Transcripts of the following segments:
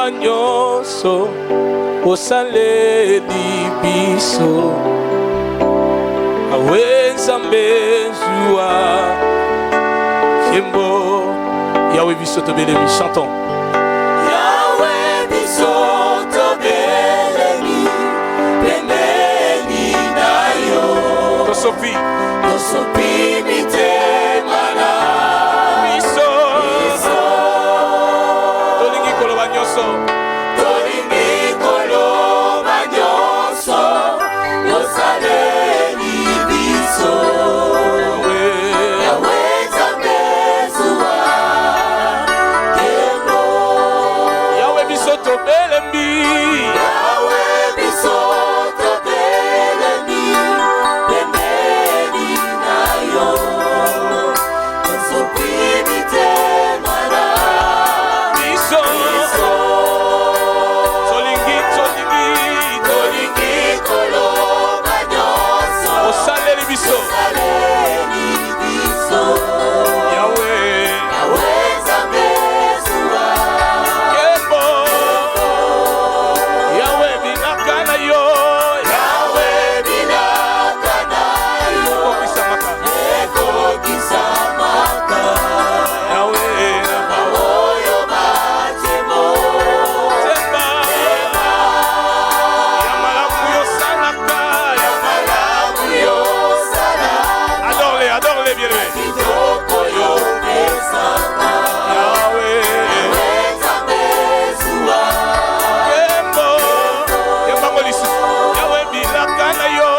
koloba nyonso osaleli biso awe Nzambe zuwa Yembo Yahweh biso tobelemi chantons Yahweh biso tobelemi pembeni na yo tosopi mitema na biso tolingi koloba nyonso osaleli biso Yahweh Nzambe zuwa Yembo Yahweh biso tobelemi pembeni na yo tosopi mitema na biso tolingi koloba nyonso osaleli biso Yahweh Nzambe zuwa Yembo Yahweh binaka na yo ekokisamaka Yahweh na baoyo batemo temba ya malamu yosalaka adore bien kitoko yopesaka Yahweh Nzambe zuwa Yembo yembango lisusu Yahweh bilaka na yo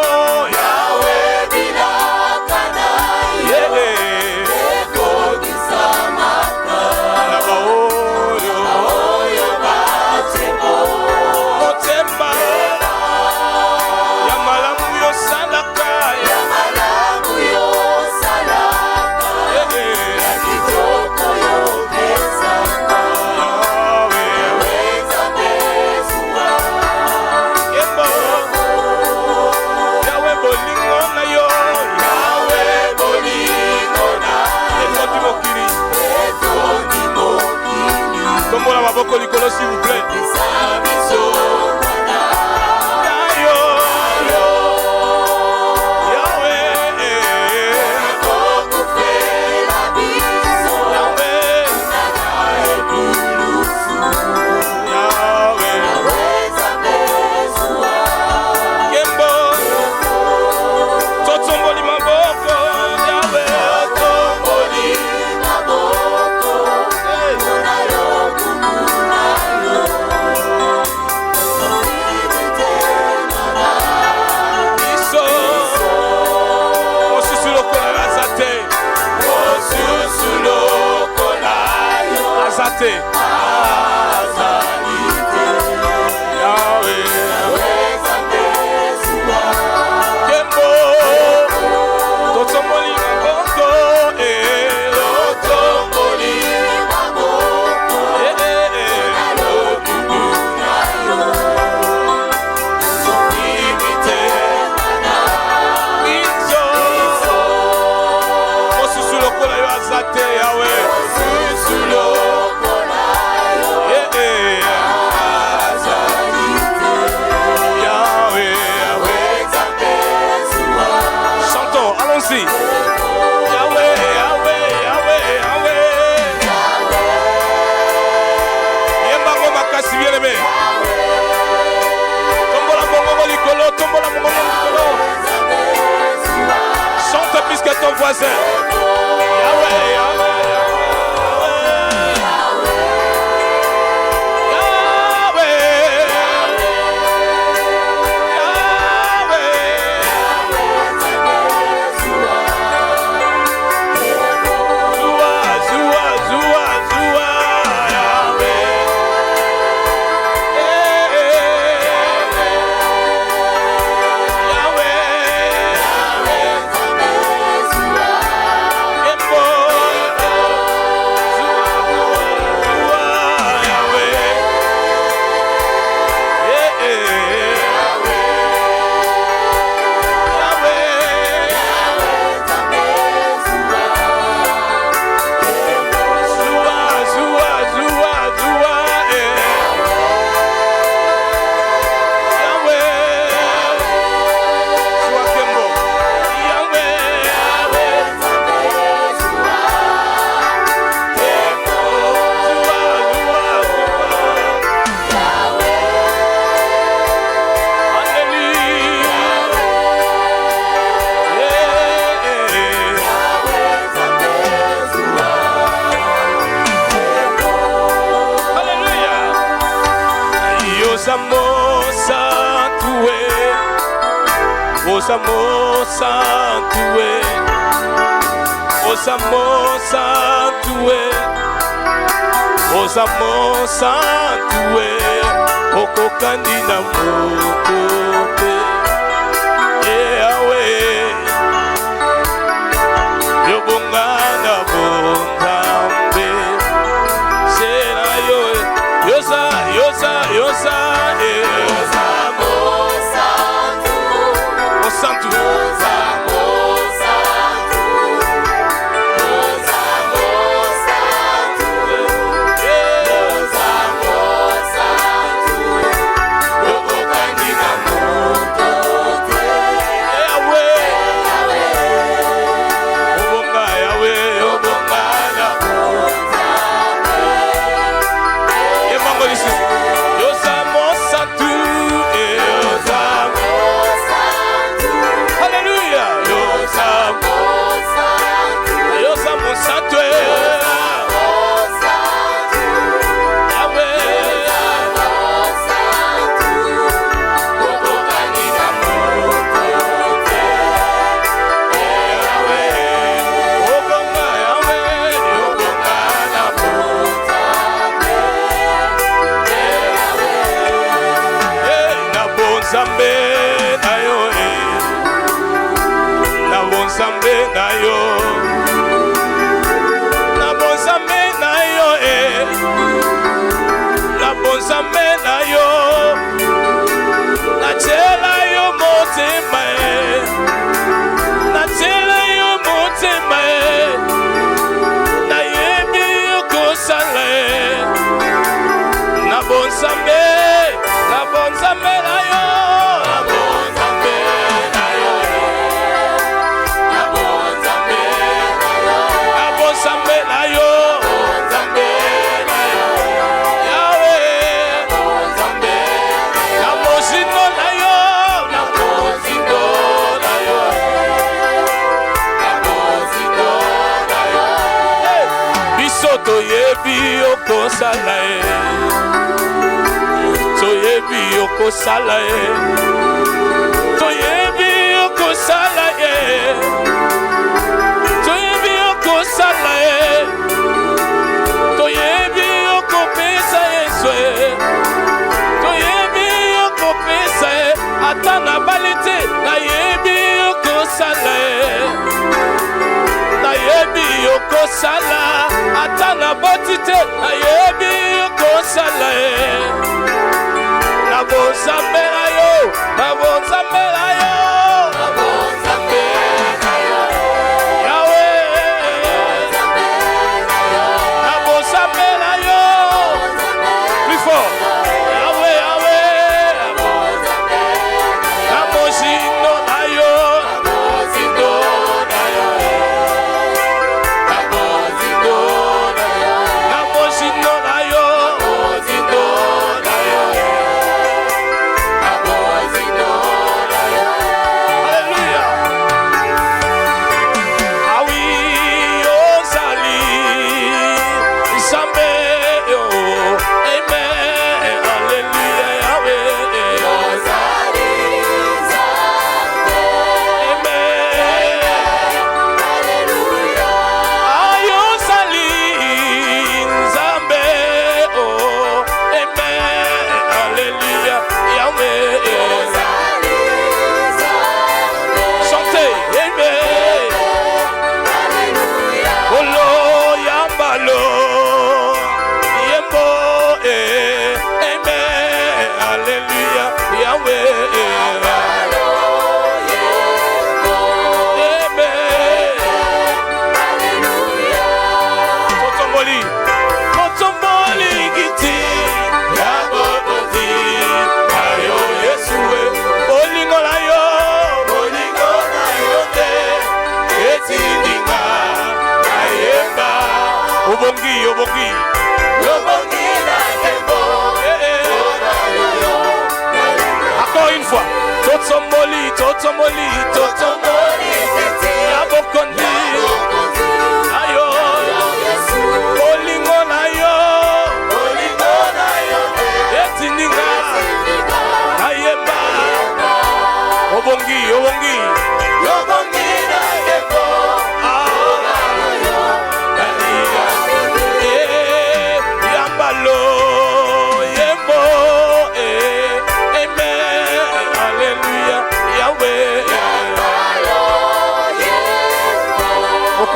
Tombola maboko likolo s'il vous plaît. Chante plus que ton voisin. Yahweh, Yahweh. okokandina mukote Yahweh yobongana bonzambe sena yo yosa mosantu Sala atana botite ayebi kosala na bozambela yo na bozambela yo na bozambela yo Yahweh na bozambela yo before Yahweh na bozambela na mozino na yo Encore une fois, Totomoli, Yabokondi, Ayo, Olingo na yo, Etininga.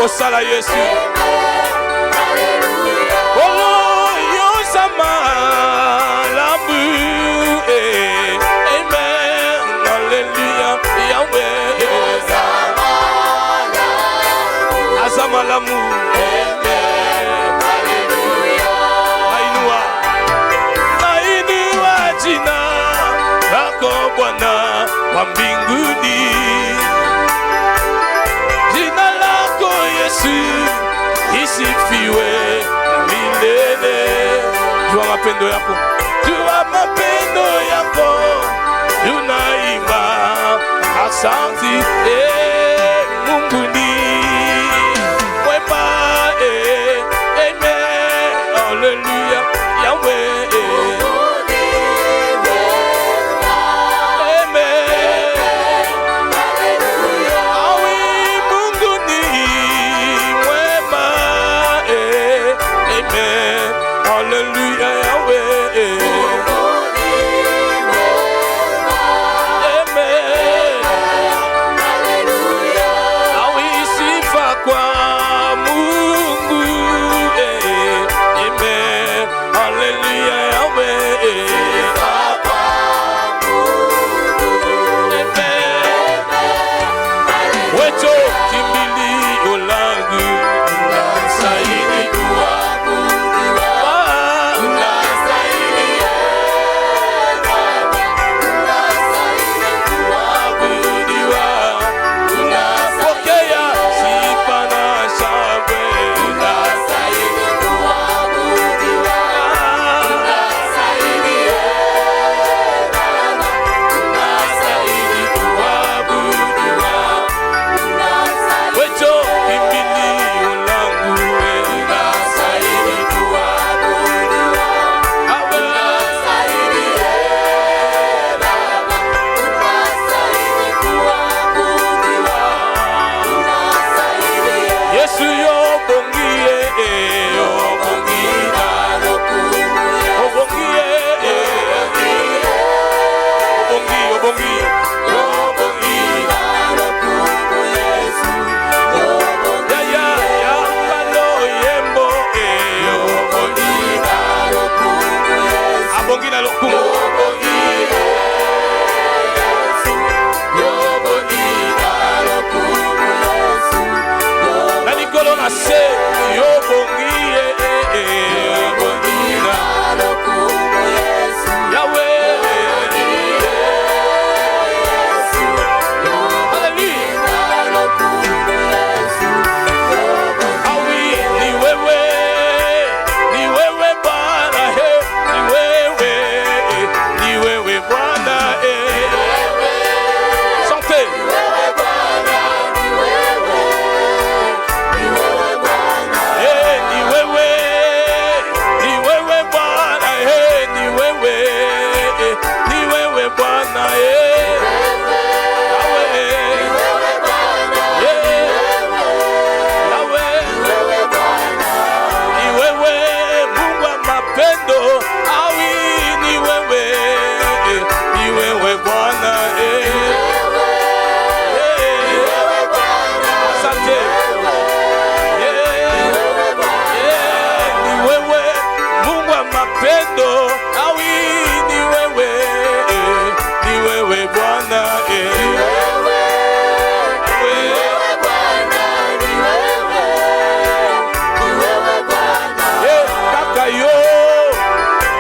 kosala Yesu. Olo yosama lamu. Amen. Hallelujah. Yahweh. Azama lamu. Amen. Hallelujah. Ainua jina lako Bwana wa mbinguni. Jina lako Yesu isifiwe milele. Jua mapendo yako, jua mapendo yako, tunaimba asante. Mungu ni mwema. Amen. Hallelujah. Yahweh.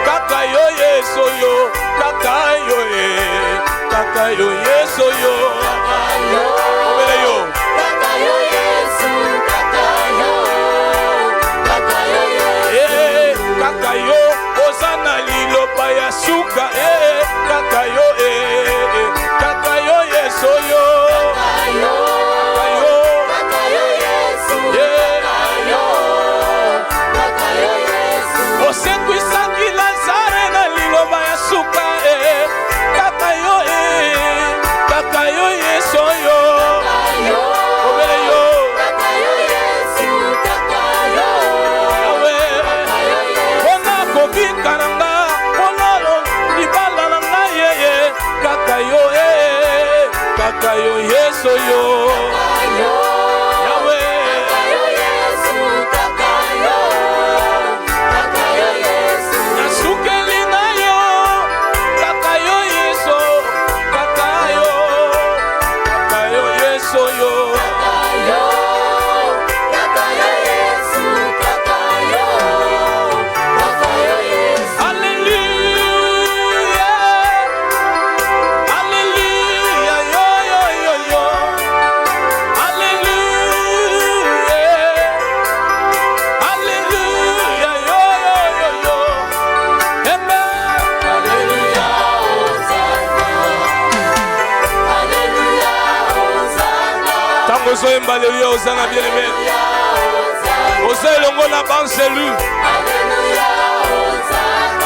Kakayo Yesu yo, Kakayo, Kakayo Yesu, Kakayo, Kakayo Yesu, Kakayo, Osana lilopa ya suka, Kakayo, Kakayo Yesu yo, Kakayo, Kakayo Yesu, Kakayo, Kakayo Yesu, Osekwisa Lazare na lilopa ya suka, Kakayo, Kakayo Yesu yo, Kakayo, Kakayo Yesu, Kakayo, Kakayo Yesu, Ona kobika nanga, ona libala nanga yeye, Kakayo, Kakayo Yesu yo, Kakayo, Yahweh, Kakayo tozoyemba lelo ozanga bien-aimé oza elongo na banselu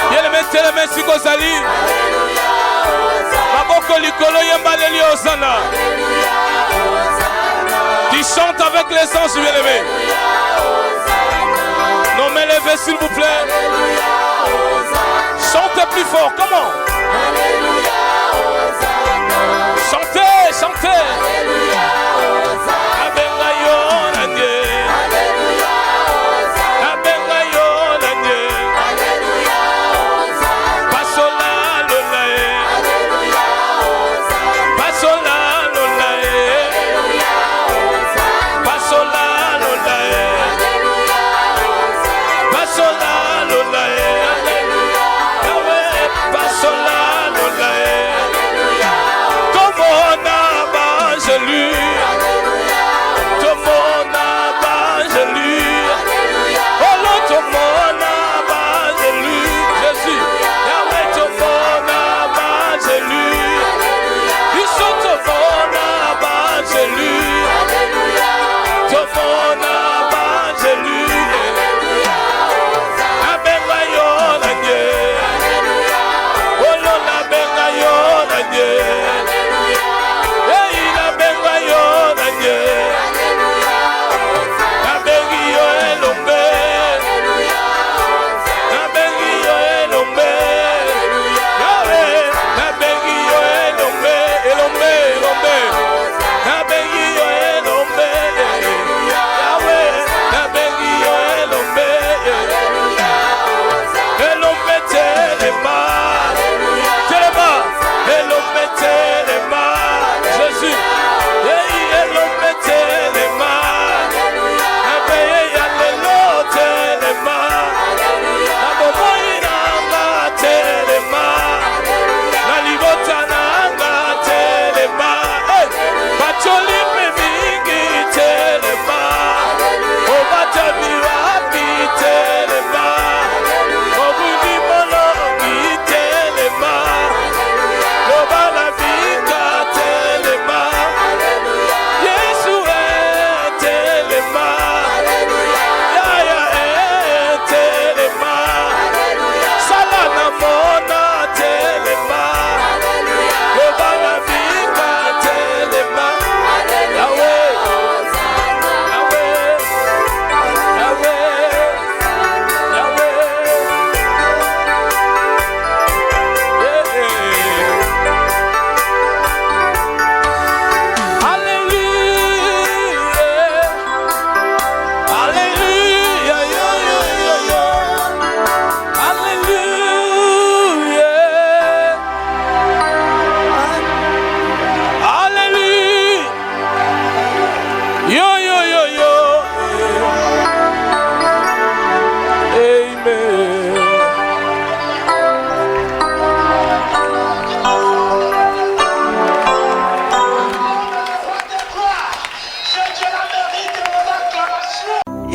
bien-aimé telema esika ozali maboko likolo yemba lelo ozana qui chante avec les anges bien-aimé non mais levez s'il vous plaît chantez plus fort comment chantez chantez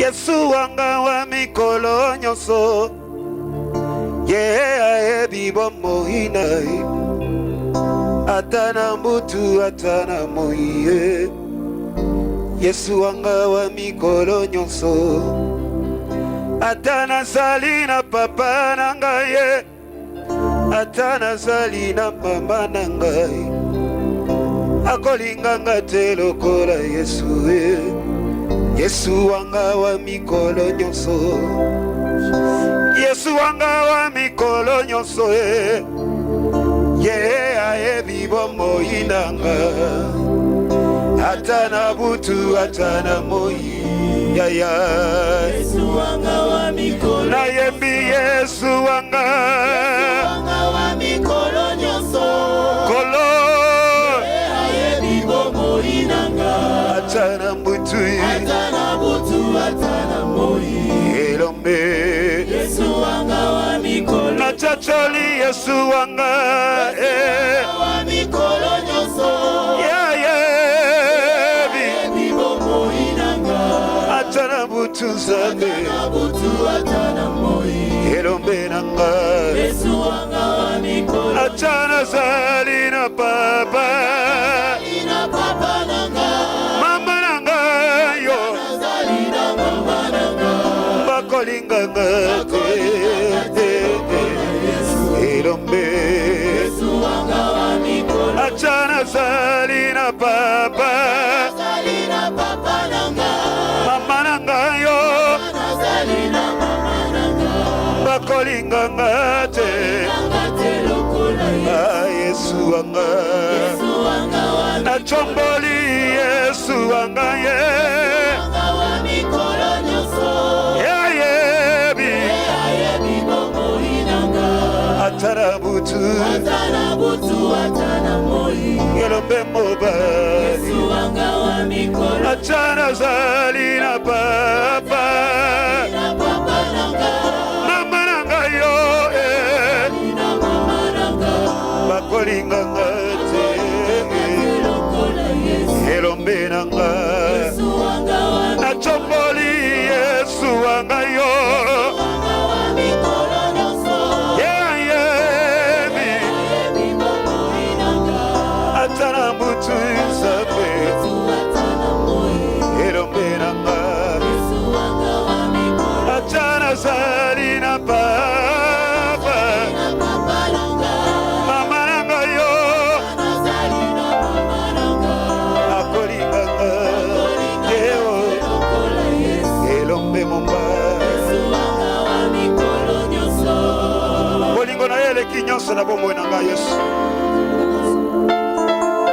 Yesu wanga wa mikolo nyonso ye ayebi bomoi naye ata na mbutu ata na moi Yesu wanga wa mikolo nyonso ata nazali na papa na ngai ata nazali na mama na ngai akolinganga te lokola Yesu Yesu wanga wa mikolo nyonso Yesu wanga wa mikolo nyonso ye ayebi bomoi nanga ata na butu ata na moi Yesu wanga wa mikolo na yembi Yesu wanga wa mikolo nyonso kolo ye ayebi bomoi nanga ata na butu atana moi elombe Yesu wanga wa mikolo na chacholi Yesu wanga wa mikolo nyonso bibo moi nanga atana butu zabe atana moi elombe nanga Yesu wanga wa mikolo atana zali na papa nanga mama nanga wanga nachomboli Yesu wanga ye Atarabutu Yelombe moba Achana zali na papa Mama nanga yo Bakolinga ngate Yelombe nanga Nachomboli Yesu wanga yo Salina papa mama nanga yo akolinga eo elombe momba bolingo na yele kinyonso na bomoi nanga Yesu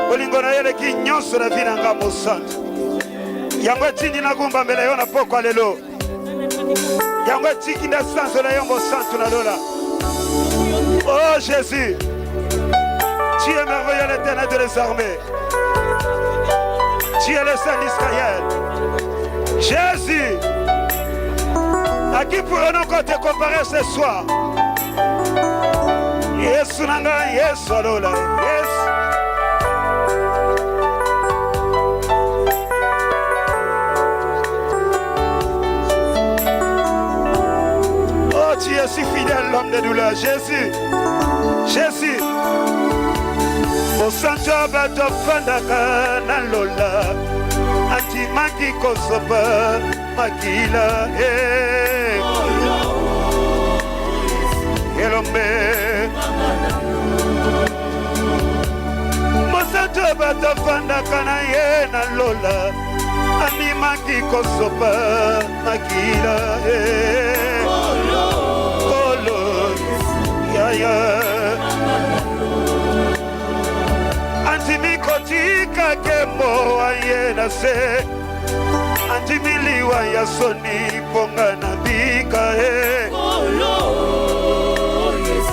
bolingo na yele kinyonso na vi nanga mosantu yango etindi nagumba mbele yo na poko lelo yango etiki nde sanzo na yo mosantu na lola. Oh Jésus, tu es merveilleux, l'Éternel des armées, tu es le Saint d'Israël. Jésus, à qui pourrons-nous te comparer ce soir? Yesu nanga, Yesu alola, Yesu. Tu es si fidèle, l'homme de douleur, Jésus, Jésus. Mosanjo bato fandaka na lola, anti maki kosopa makila elombe. Mosanjo bato fandaka na ye na lola, anti maki kosopa makila Antimi kembo ayena se Antimiliwa ya soni ponga na bika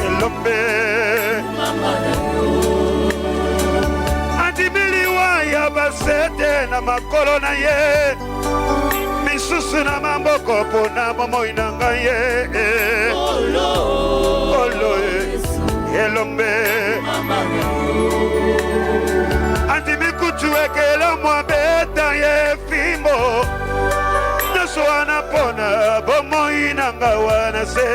elombe Antimiliwa ya basete na makolo na ye misusu na mamboko pona momo inanga ye elombe Antimikutu ekele mwa beta ye fimbo Nyosho anapona bomo inanga wana se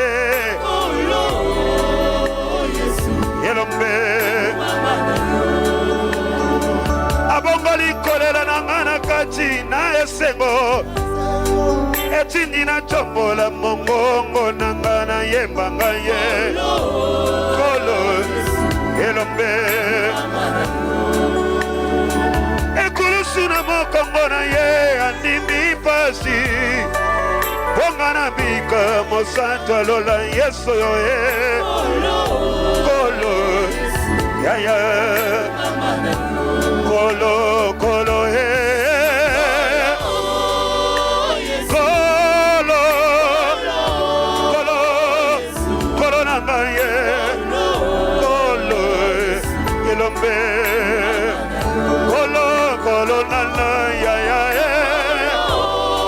elombe Abongoli kolela nangana kati na esengo Etindi na chombola mongongo nangana yembanga ye Kolo elombe Ekulusu na mokongo na ye andimi pasi Bonga na bika mosanto alola Yesu yo ye Kolo yaya Kolo kolo he Kolo nana ya ya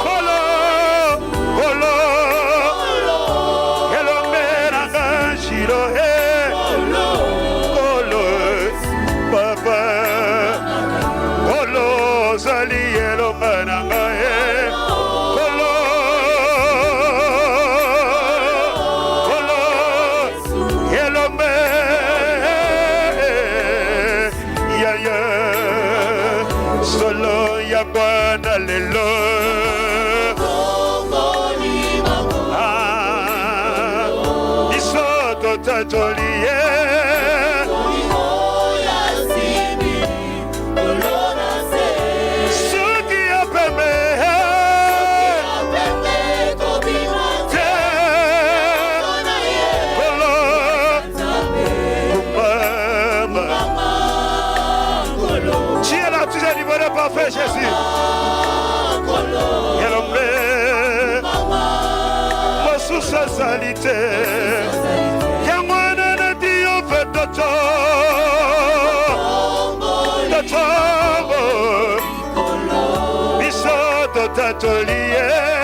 Kolo elombe nanga shiro Kolo papa Kolo zali elombe nanga Kolo elombe Solo ya bwana lelo Nisoto tajolie Suki ya pembe Kolo Kumama Parfait Jésus. Elombe. Mosusa salite. Yamwana na dio fetoto. Totombo. Biso totatolie.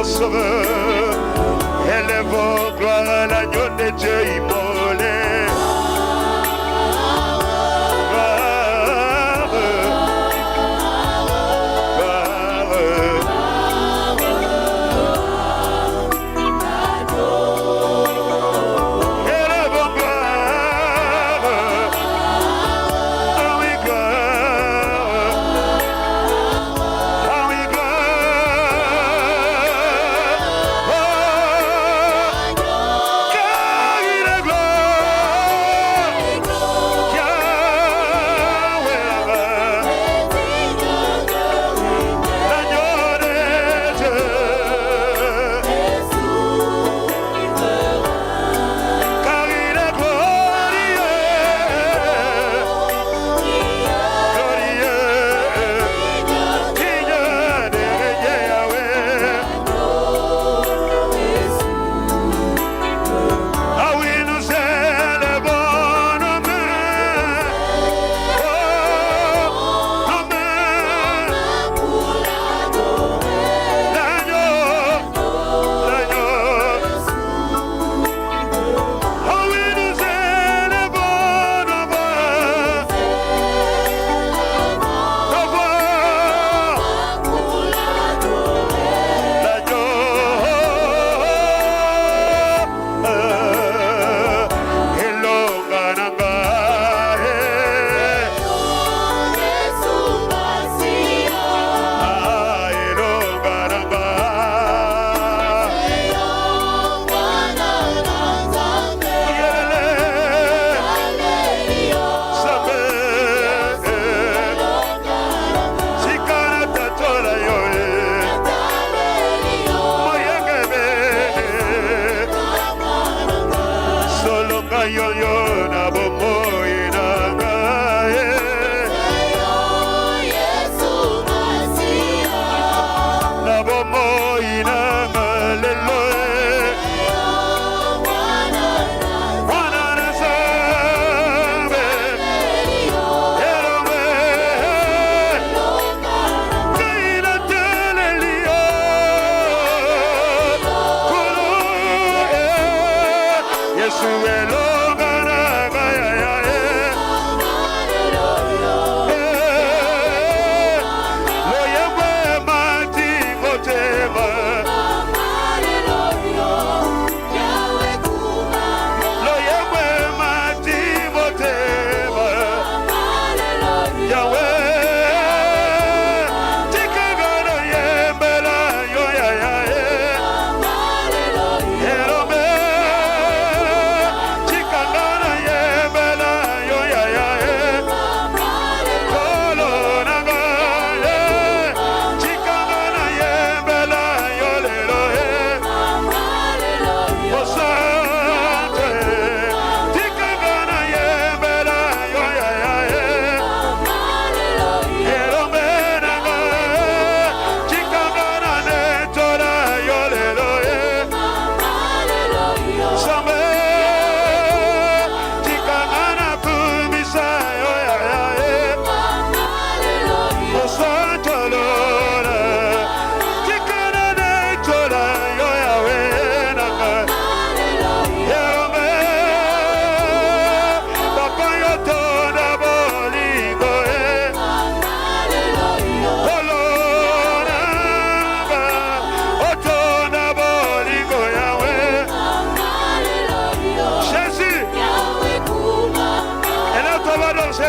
Sauveur, élève gloire à l'agneau de Dieu immolé.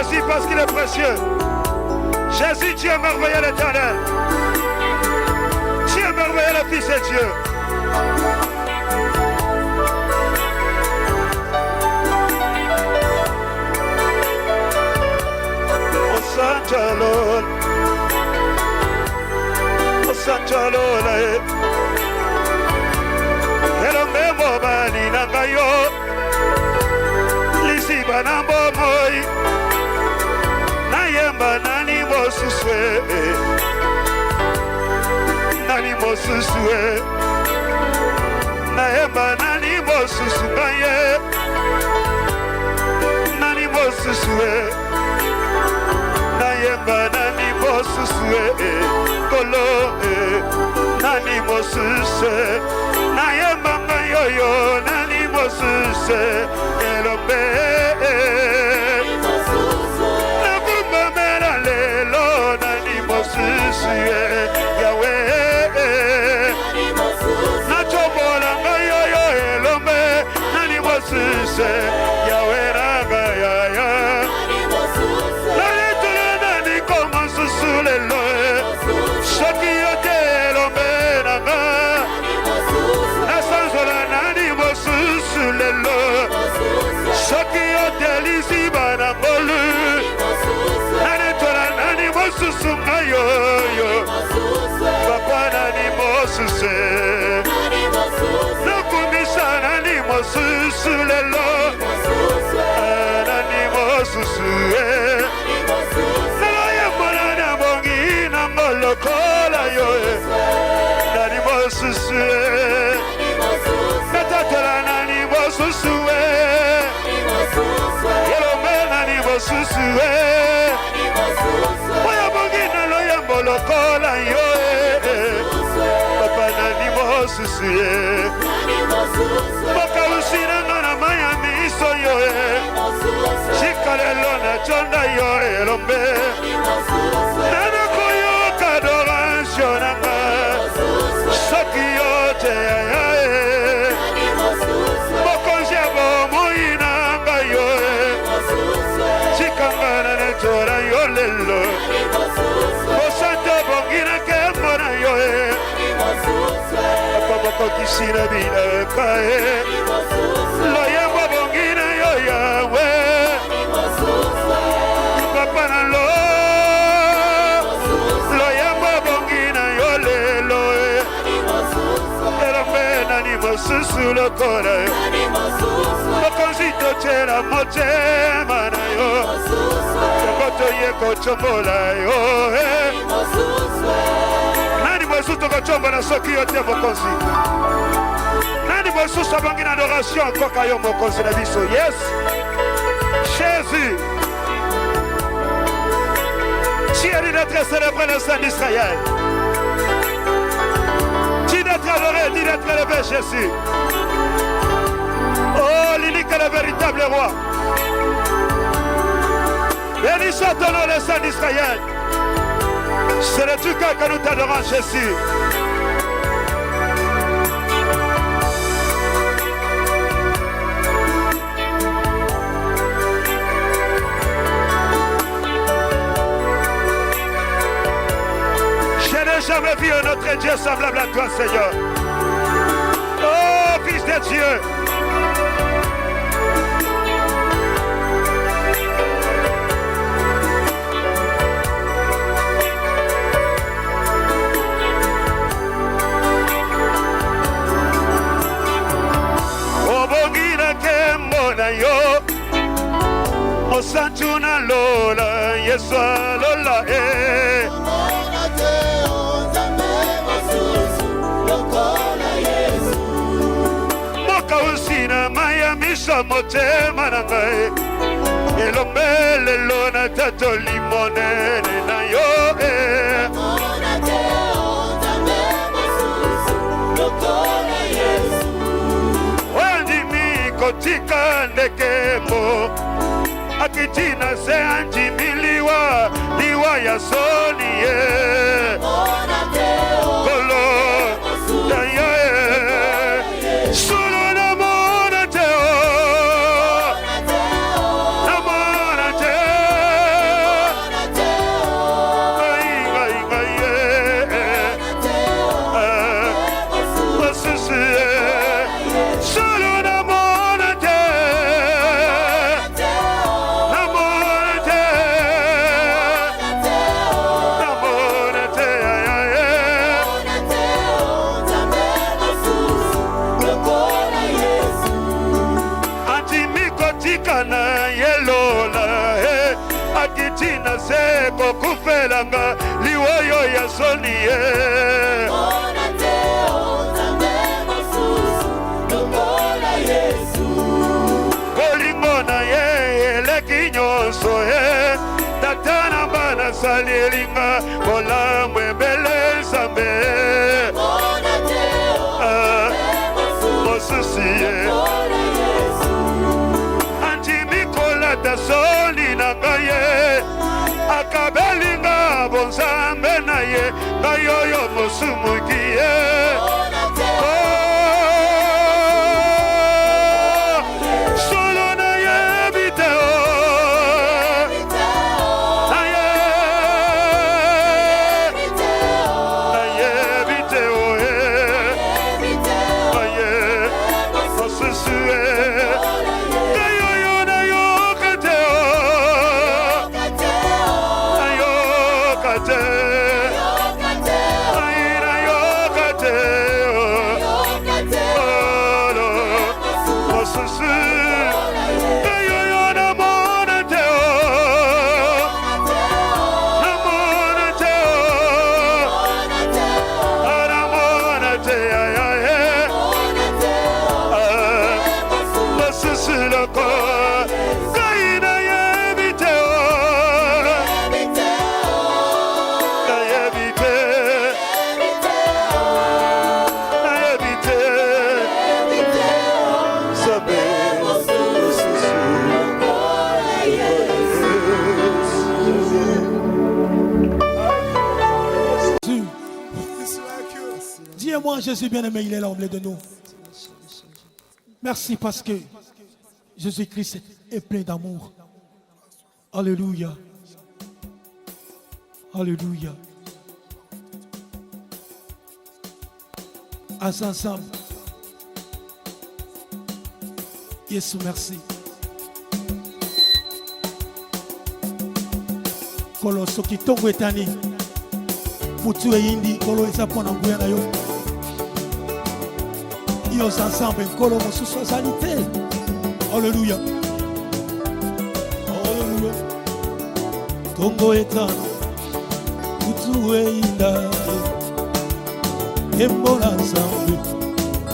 Jésus parce qu'il est précieux. Jésus, tu es merveilleux l'Éternel. Tu es merveilleux le Fils de Dieu. Osanchalola Elombe mobali nangayo Lisiba na bomoi Nayemba nani mosuswe Nani mosuswe Nayemba nani mosusu ngaye Nani mosuswe Nayemba nani mosuswe Kolo nani mosuswe Nayemba ngayoyo nani mosuswe Elombe Nabumba mera lelo nani mosuswe Yahweh Nachobola ngayoyo Elombe nani mosuswe Yahweh raga yaya Papa nani mosuse Nakumisa nani mosusu lelo Nani mosusu Nalo yemona na bongi na molokola yo Nani mosusu Natatola nani mosusu Yelome nani mosusu Lokola yo Papa nani mosusu Boka usina ngana maya miso yo Shikalelo na chonda yo elombe Nana koyo kadoration nanga Soki yo te ayae Bokonje bomo inanga yo Shikangana na chora yo lelo Kisina bina kae Loyemba bongina yo Yahweh Papa na lo Loyemba bongina yo lelo Elombe nani mosusu lokora Mokonzito chera motema na yo Chokoto yeko chombola yo Nani mosusu kochomba na soki yote mokonzi Nani mosusu abangi na adoration koka yo mokonzi na biso Yes Jésus Tu es dit d'être célébré le Saint d'Israël Tu es d'être adoré, dit d'être élevé Jésus Oh l'unique et le véritable roi Béni soit ton nom le Saint d'Israël C'est de tout cœur que nous t'adorons Jésus Jamais vu un autre Dieu semblable à toi, Seigneur. Oh, Fils de Dieu. Oh, Bogina Kemona yo. Oh, Santuna Lola, Yeswa Lola, eh. Motema na ngai Elombe lelo na tato limonene na yo Mona te onzambe mosusu lokola Yesu Wandimi kotika ndekemo Akitina se anjimiliwa liwa ya soni ye Mona te onzambe mosusu tina seko kufelanga liwoyo ya sonie Ona teo nzambe mosusu lokola Yesu kolingo na ye eleki nyonso tatana bana salilinga kolambo ebele nzambe Ona teo mosusu ye andimikola tasoli na ngaye akabelinga bonzambe na ye ngayoyo mosumuki ye solo na ye biteo Dis-moi, Jésus bien-aimé, il est là au milieu de nous. Merci parce que Jésus-Christ est plein d'amour. Alléluia. Alléluia. Ensemble. Yesu, merci. Kolo soki tongo etani. Mutu eyindi kolo eza pona nguya na yo. Yos ensemble kolo mosusu azali te. Alléluia. Alléluia. Tongo etani. Mutu eyinda. Embola nzambe.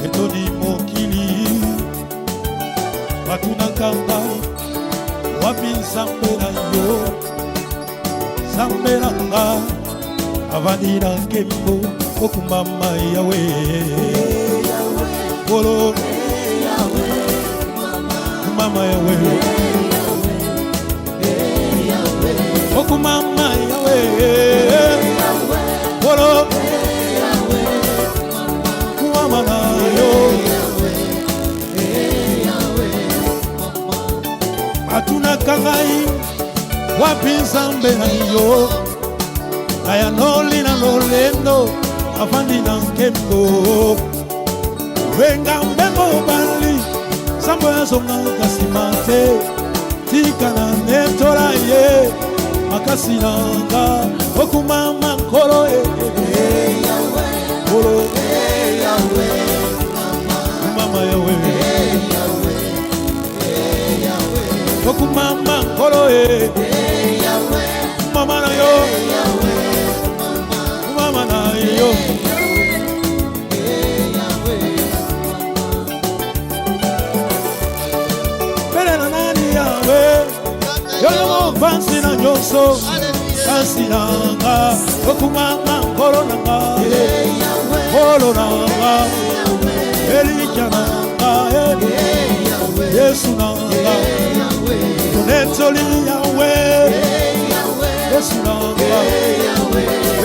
Etoni mokili. Batuna kangai. Wapi nzambe na yo. Nzambe na nga. Avandira kembo. Okumama yawe. Kolo. Mama yawe. Okumama yawe. Kolo. Mama na yo. Atuna kangai. Wapi nzambe na yo. Aya noli na lolendo. Avandira kembo. Wenga mbemo bali Sambo ya zonga kasimate Tika na netora ye Makasi nanga Okumama nkolo Kolo Mama yawe Okumama nkolo Mama na yo Mama na yo Yoyo fansi na nyoso Fansi nanga Okumama nkolo nanga Kolo nanga Elika nanga Yesu nanga Tonetoli yawe Yesu nanga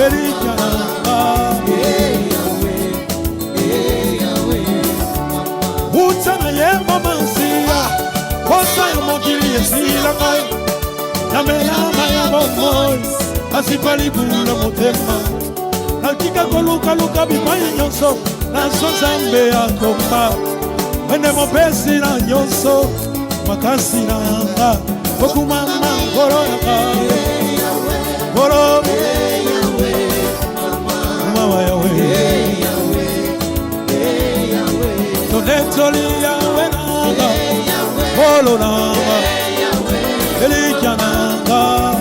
Elika nanga Utana ye mama nsiya Kosa ya mokili esila ngai Namelama ya bomoi Asipali bula motema Nakika koluka bipai nyonso Naso zambe ya komba Wende mopesi na nyonso Makasi na anga Okumama nkolo ya kawe Kolo Mama yawe Tonetoli yawe nanga Kolo nanga Elika nanga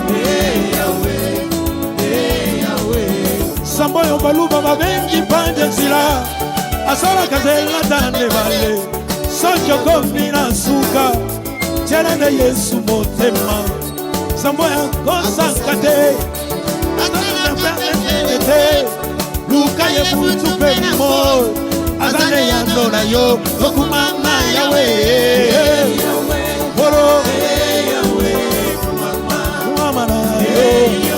Samboyo baluba babengi panja zila Asola kazela tande vale Socho kombina suka Chelende Yesu motema Samboya kosa kate Azana permetete Luka ye butu penimo Azane yandona yo Okumama yawe Boro Kumama na yo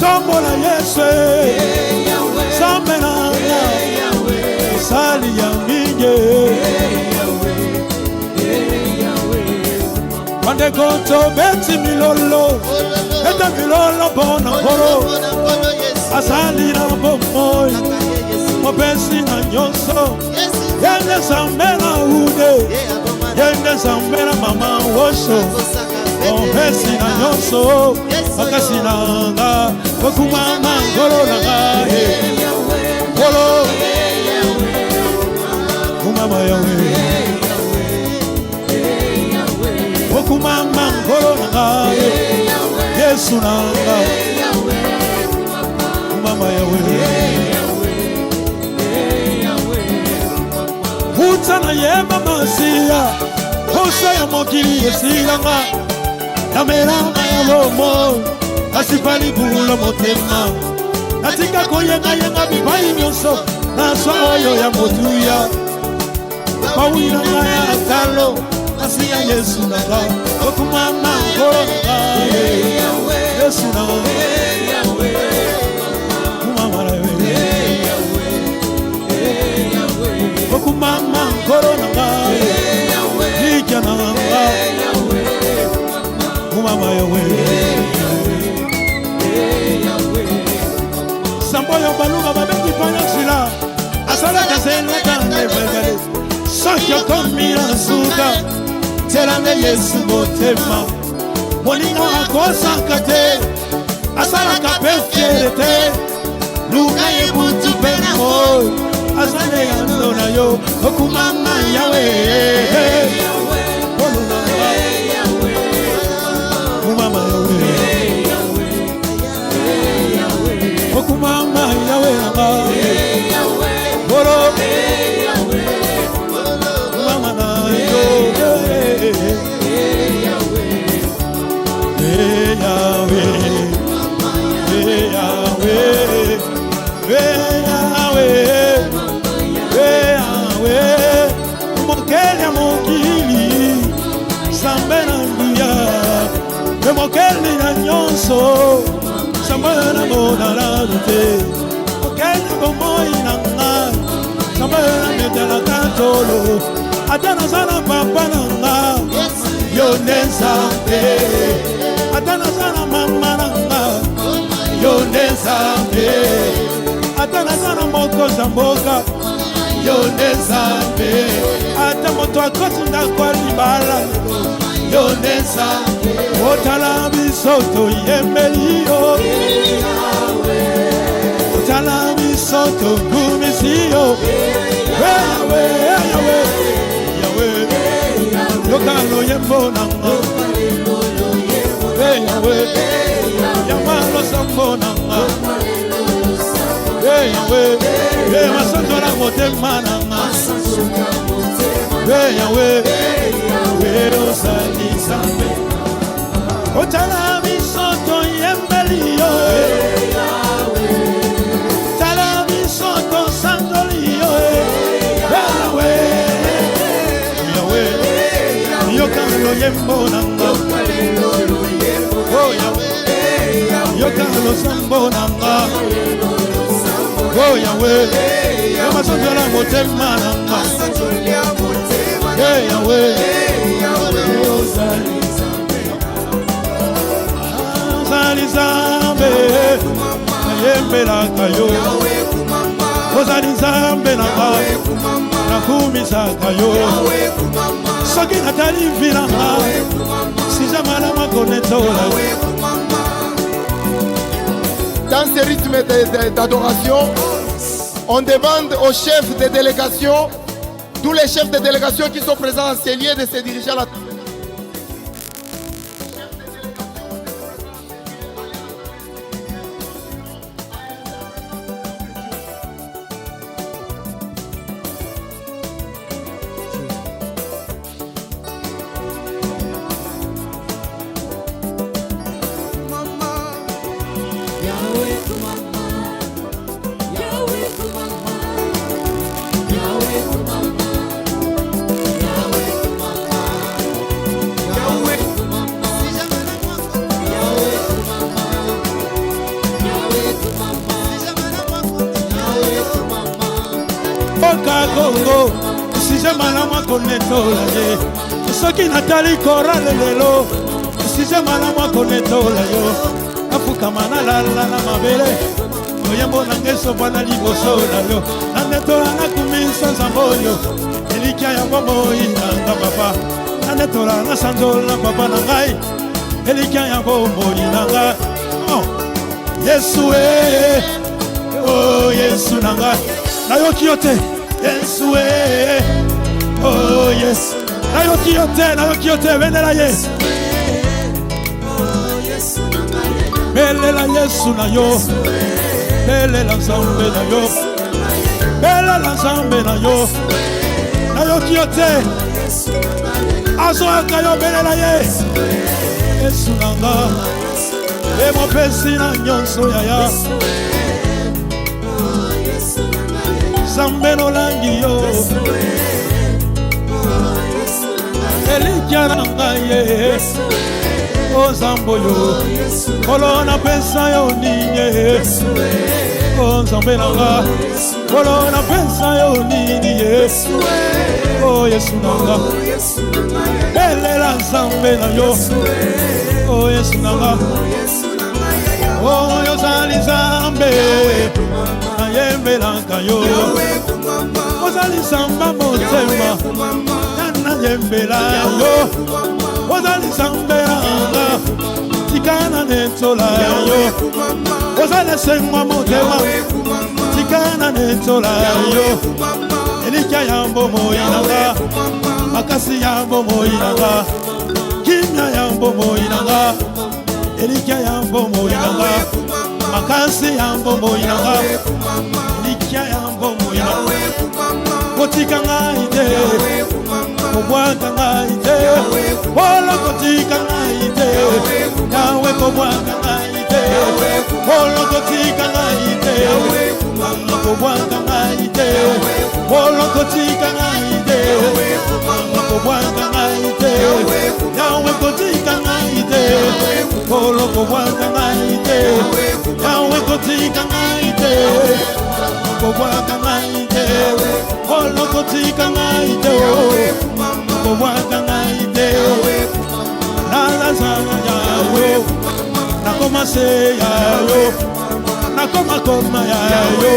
Tombola Yesu Samenanga Sali ya minye Wande koto beti milolo Ete milolo bona koro Asali na bomoy Mopesi na nyonso Yende sambena ude Yende sambena mama wosho Mopesi na nyonso Makasi nanga Wakumama ngoro nanga Kolo Kumama yawe Wakumama ngoro nanga Yesu nanga Kumama yawe Utana yema masia Hosa ya mokili yesilanga Nameranga ya lomo Asipali bula motema Natika koyenga yenga bibayi nyonso Naswa oyo ya motuya Mawina ngaya talo Asiya Yesu nanga Okumama ngoro nanga Yesu nanga Kumama lawe Okumama ngoro nanga Hija nanga Kumama yawe Samboyo baluga babengi panya sila Asala kasena kane begale Sokyo komira suka Terane Yesu motema Molinga akosa kate Asala kapefierete Luka yebutu penamo Asale yandona yo Okumama yawe Kumama yawe Okumama yawe Boro Kumama na yo Mokele mokili Sambena nduya Mokele na nyonso Sambena mona la dute Mokele bomoi nanga Sambena metela katolo Atana sana papa nanga Yone sampe Atana sana mama nanga Yone sampe Atana sana moko zamboka Yone sampe Ata moto akoti ndakwa libala Yone sampe Otala bisoto yembeliyo Otala bisoto gumisiyo Yawe, Yawe, Yawe Yokalo yembo nanga Yawe, Yamalo sambo nanga Yawe, Masanto la motema nanga Yawe, Osali sambe Otala bisoto yembeliyo Tala bisoto sandoliyo Yawe, Yawe Yokalo yembo nanga Oh Yawe Yokalo sambo nanga Oh Yahweh, Yamasanto la motema nanga. Yahweh, Ozali Zambe, Yembe la kayo. Ozali Zambe na kumisa kayo. Soki natali vinanga, si jamala makonetola. Dans ce rythme d'adoration, on demande aux chefs de délégation, tous les chefs de délégation qui sont présents en ces lieux, de se diriger à la... mboka Kongo sije malamu konetola ye soki natali korale lelo sije malamu konetola yo afukama nalala na mabele oyembo nangeso bwana liboso na yo nanetola nakumisa nzamboyo elikia ya bomoi nanga papa nanetola nasanzola papa na ngai elikia ya bomoi nanga Yesu oh Yesu nanga nayoki yo te Yesu oh Yesu nayoki yo te benela Yesu belela Yesu na yo belela Nzambe na yo belela Nzambe na yo nayoki yo te azoaka yo belela Yesu Yesu nanga emopesi na nyonso yaya Nzambe nolangi yo elikia na ngai o Nzambe yo kolo napesa yo nini o Nzambe nanga kolo napesa yo nini o Yesu nanga belela Nzambe na yo o Yesu nanga o yozali Nzambe nayembelaka yo ozali Nzambe motema nayembela yo ozali Nzambe nanga tikana netola yo ozali sengwa motema tikana netola yo elikia ya bomoi nanga makasi ya bomoi nanga kimia ya bomoi nanga elikia ya bomoi nanga makasi ya bomoi nanga elikia ya bomoi nanga kotika ngai te kobwaka ngai te olo kotika ngai te yawe kobwaka ngai te olo kotika ngai te kobwaka ngai te olo kotika ngai te kobwaka ngai te yawe kotika ngai te olo kobwaka ngai te yawe kotika ngai te kobwaka ngai te olo kotika ngai te kobwaka ngai te nalazanga yayo nakoma se yayo nakoma koma yayo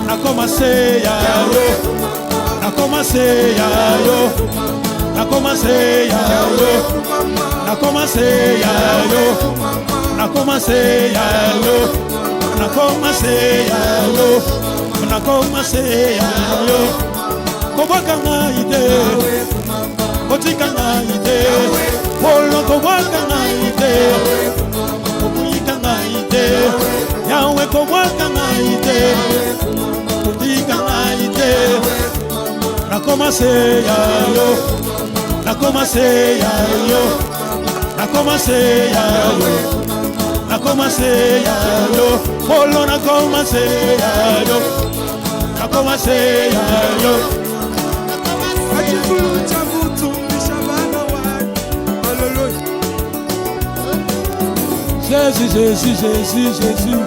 nakoma se yayo nakoma se yayo nakoma se yayo nakoma se yayo nakoma se yayo nakoma se yayo nakoma se yayo kobwaka ngai te kotika ngai te olo kobwaka ngai te kobwika ngai te yawe kobwaka ngai te kotika ngai te nakoma se yayo nakoma se yayo nakoma se yayo nakoma se yayo olo nakoma se yayo nakoma se yayo Jésus, Jésus, Jésus, Jésus,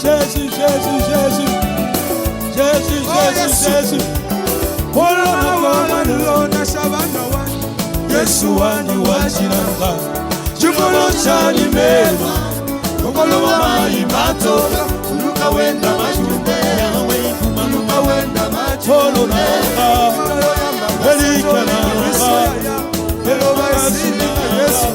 Jésus, Jésus, Jésus, Jésus, Jésus, Jésus. Yesu wani wachiranga chukolo chani mema Mokolo mai mato Nuka wenda machumbe Yawe kumanuka wenda macholo nanga Elika nanga Elo basi na Yesu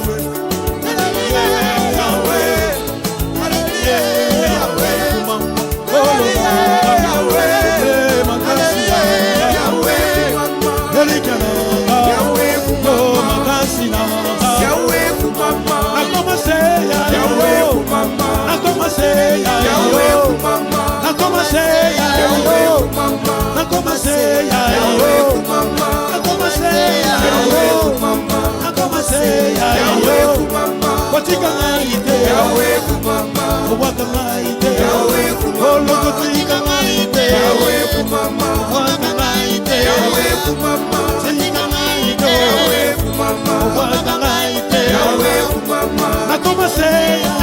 Kotika ngai te yawe kumama Obwaka ngai te yawe kumama Kotika ngai te yawe kumama Obwaka ngai te yawe kumama Kotika ngai te yawe kumama Obwaka ngai te yawe kumama Nakoma se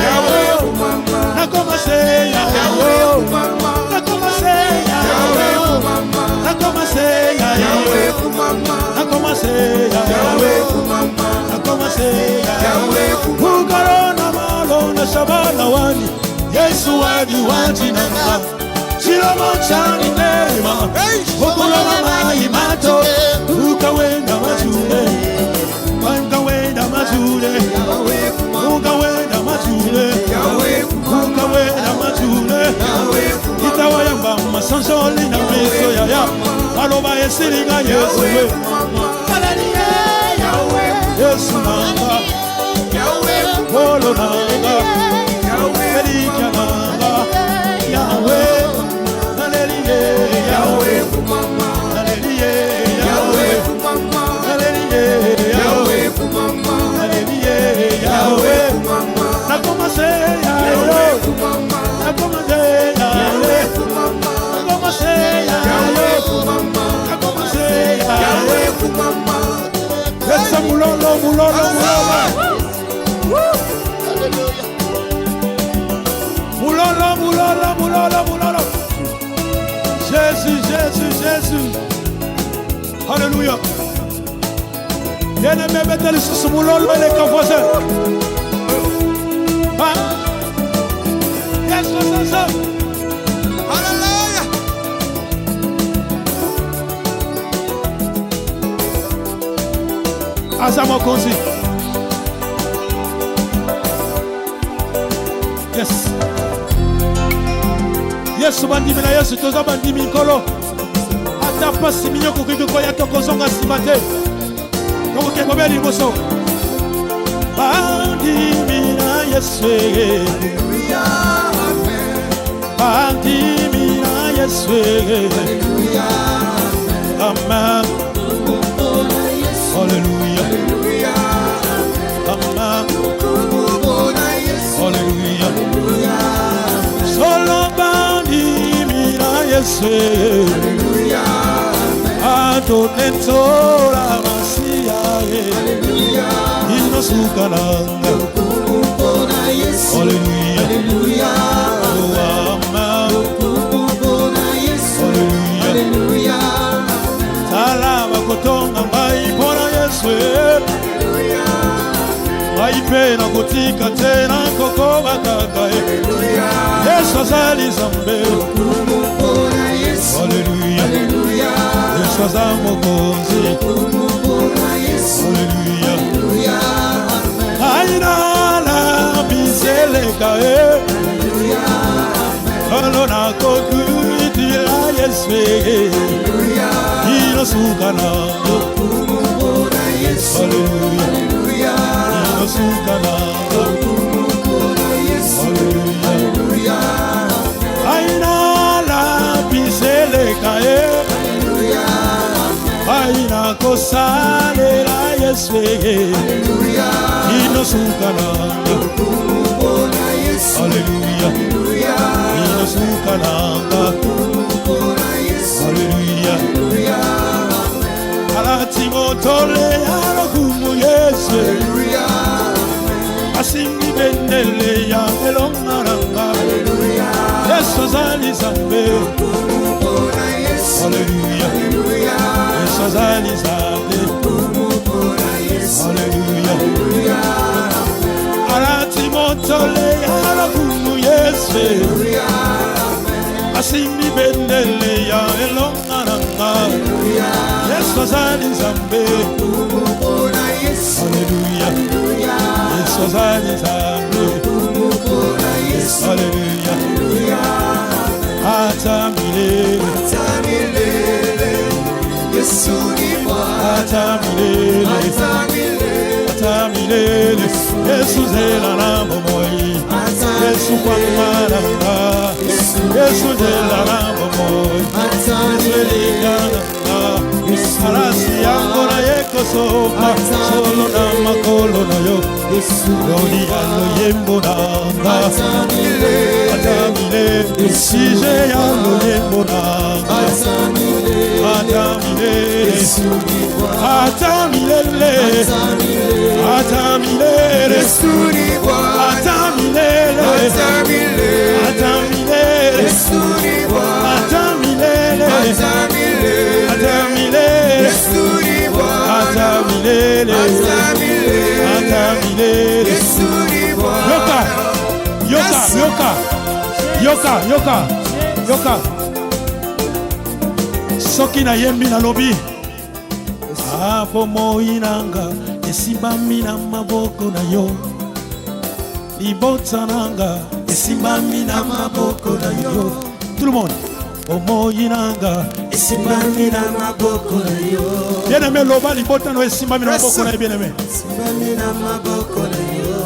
yawe kumama Nakoma se yawe kumama Nakoma se yawe kumama Nakoma Mukadi wajinanga Chilomo chani nema Okuloma mai mato Ukawenda majule Ukawenda majule Ukawenda majule Ukawenda majule Itawayamba masanjoli na meso ya ya Aloba esiringa Yesu we Yesu nanga Olo nanga Erika nanga Yahweh Hallelujah Yahweh Hallelujah Yahweh Hallelujah Yahweh Hallelujah Yahweh Nakomase Yahweh Nakomase Yahweh Nakomase Yahweh Nakomase Yahweh Yesa mulolo mulolo mulolo Mulolo mulolo mulolo mulolo Jésus Jésus Jésus Alléluia Bien-aimé mettez-le sur ce mulolo et les voisins Yes, yes. Azamo Konzi. Yes. Yes, bandimi na Yesu toza bandimi nkolo. Ata pasi minyo kokiki koya tokozonga simate. Tokoke kobeli boso. Bandimi na Yesu. Hallelujah. Bandimi na Yesu. Hallelujah. Amen. Hallelujah. Amen. Hallelujah. Solo bandimi na Yesu. Adonentora Masia. Inosukananga. Hallelujah. Oh, amen. Hallelujah. Salama kotonga mbai pona Yesu. Aipe na kutika tena koko bakaka. Yesu azali zambe. Hallelujah. Yesu azamo konzi. Hallelujah. Aina la biseleka. Alona kokuiti la Yesu. Inosukana. Hallelujah. Inosukana. Hallelujah. Aina la biseleka. Aina kosale la Yesu. Inosukana. Hallelujah. Inosukana. Hallelujah. Alati motole alokumu Yesu. Asimbi bendele ya elongaranga. Yesu azali zambe. Hallelujah. Yesu azali zambe. Hallelujah. Alati motole alokumu Yesu. Asimbi bendele ya elongaranga. Yesu azali zambe. Hallelujah. Yesu azali zambe. Hallelujah. Ata milele. Yesu ni Bwana. Ata milele. Ata milele. Yesu zela na bomoi. Yesu kwa maranga. Yesu zela na bomoi. Yesu eligana. Arasi yango na yeko soka. Solo na makolo na yo. Lodi alo yembo na. Ata milele. Sije alo yembo na. Ata milele. Ata milele. Ata milele. Ata milele. Ata milele. yoka soki na yembi na lobi bomoi nanga esimbami na maboko na yo libota nanga esimbami na maboko na yo tout le monde bomoi nanga esimbami na maboko na yo bien-aimé loba libota no esimbami na maboko na yo bien-aimé esimbami na maboko na yo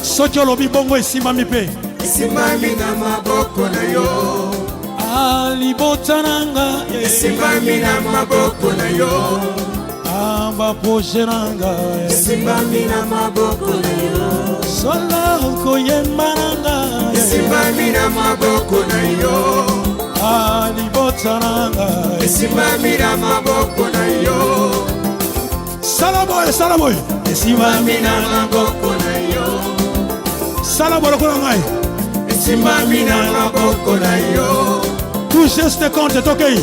soki olobi bongo esimbami pe esimbami na maboko na yo libota nanga esimbami na maboko na yo baproje nanga esimbami na maboko na yo solo koyemba nanga esimbami na maboko na yo libota nanga esimbami na maboko na yo salaboy esimbami na maboko na yo salaboy lokola ngai esimbami na maboko na yo tout geste compte tokei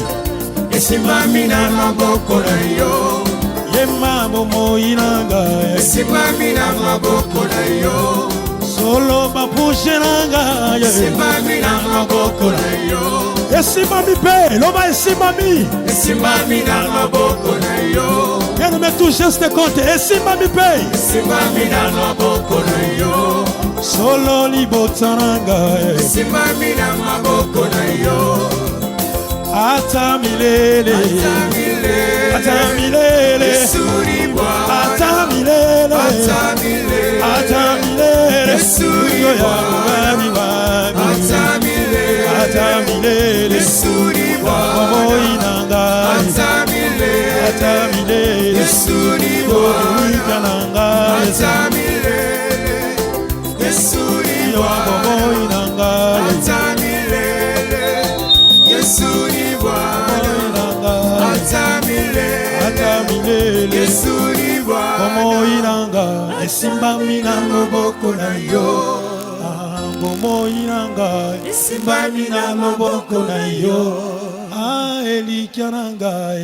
esimbami na maboko na yo yema bomoi nanga esimbami na maboko na yo solo baproje nanga esimbami na maboko na yo esimbami pe loba esimbami na maboko na yo bien-aimé tout geste compte esimbami pe esimbami na maboko na yo solo libota nanga esimbami na maboko na yo ata milele ata milele ata milele ata milele yo ya wami ata milele bomoi nanga ata milele yo nanga ata milele yo bomoi nanga ata milele Yesu ni Bwana atamilele Yesu ni Bwana bomoi nanga esimbami na maboko na yo bomoi nanga esimbami na maboko na yo elikia nanga